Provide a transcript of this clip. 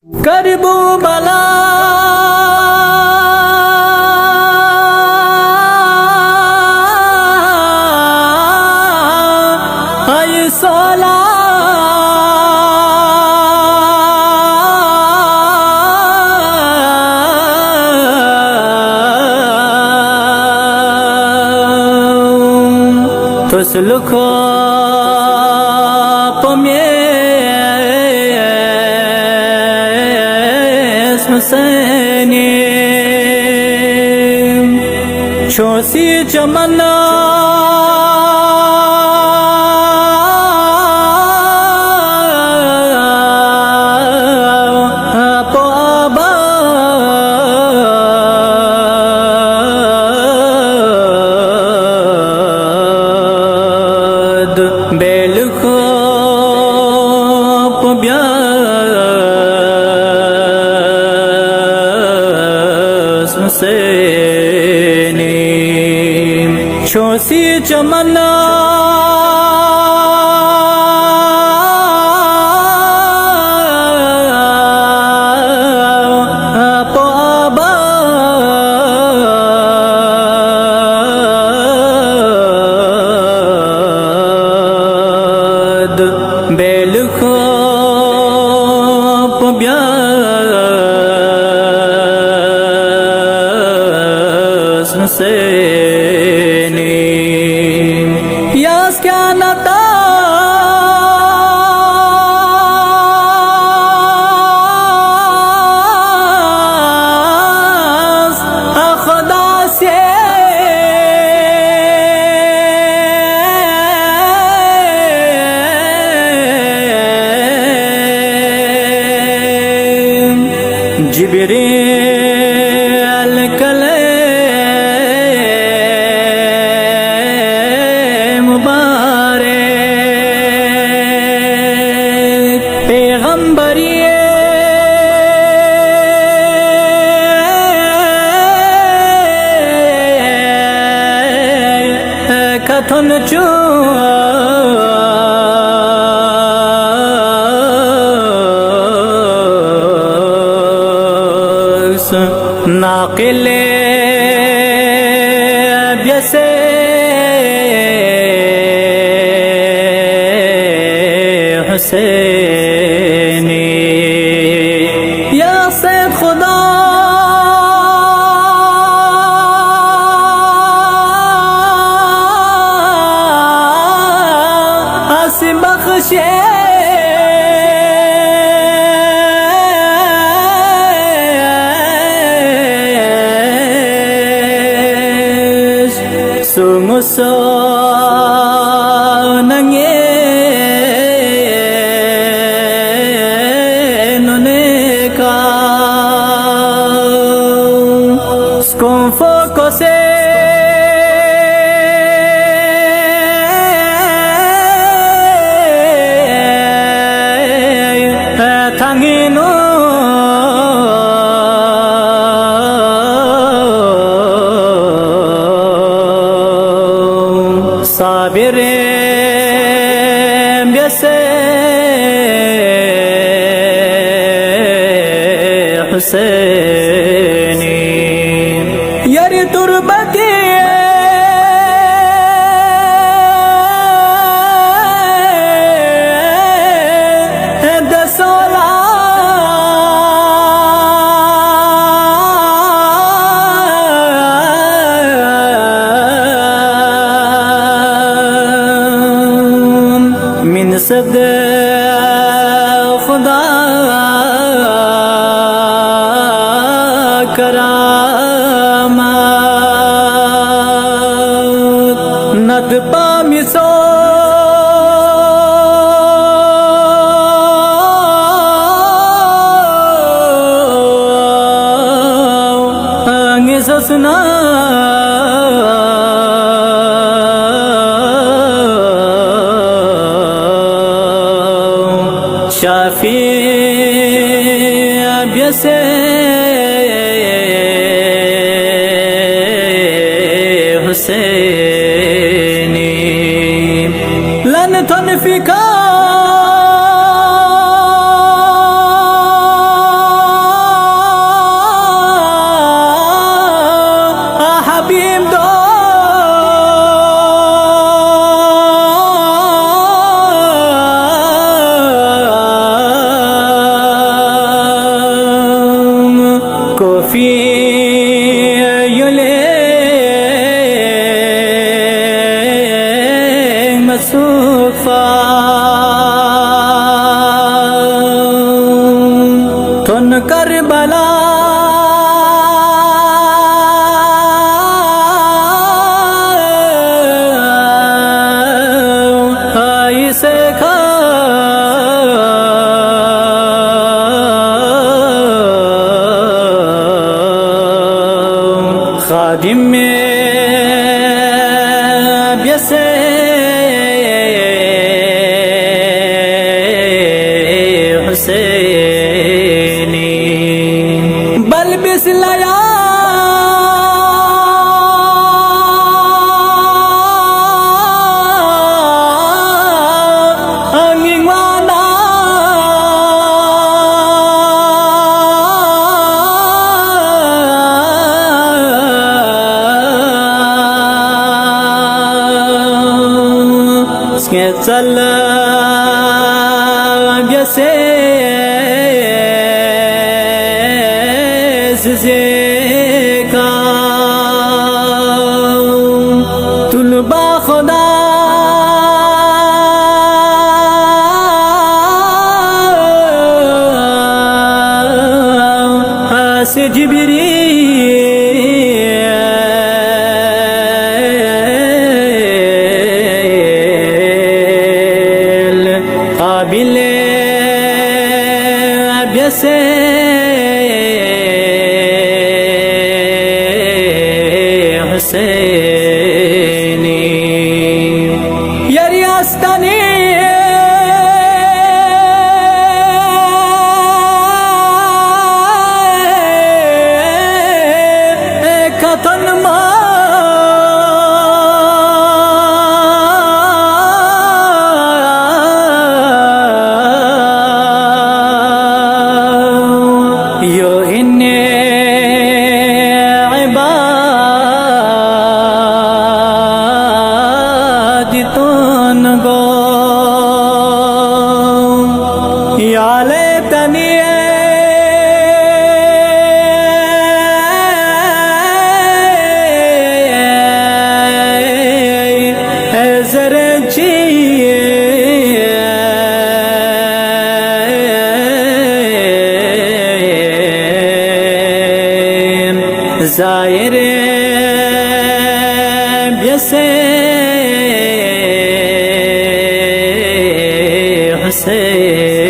Karbala आय सोला तुसलुखो हुसैन छोसी चमना बेलखो प्या हुसैनी छोसी चमना बेलखो प्या हुसैनी यास क्या नता खुदा से जिब्रील कले मुबारे पैगंबरिए कथन चू नाकिले जैसे हुसैनी या सैयद खुदा Asim बख्शे Sumuso nange noneka sconfoco se tangino साबिरे जैसे हुसैनी यारी तुरबती दसोला من सद खुदा करामत नद पामिसो अंगिस सुना शाफी जैसे हुसैनी लन थन फिका مسوفا تن کربلا آئی سے خادم میں بیسے حسینی بل بسلایا انگوانا चल से का तुलबा खुदा से जिबरी काबिले से हुसैनी यरियास्तानी कथन यो इन्ने इबादितुन गो या लेतनी ज़रची ज़ाहिर से हुसैन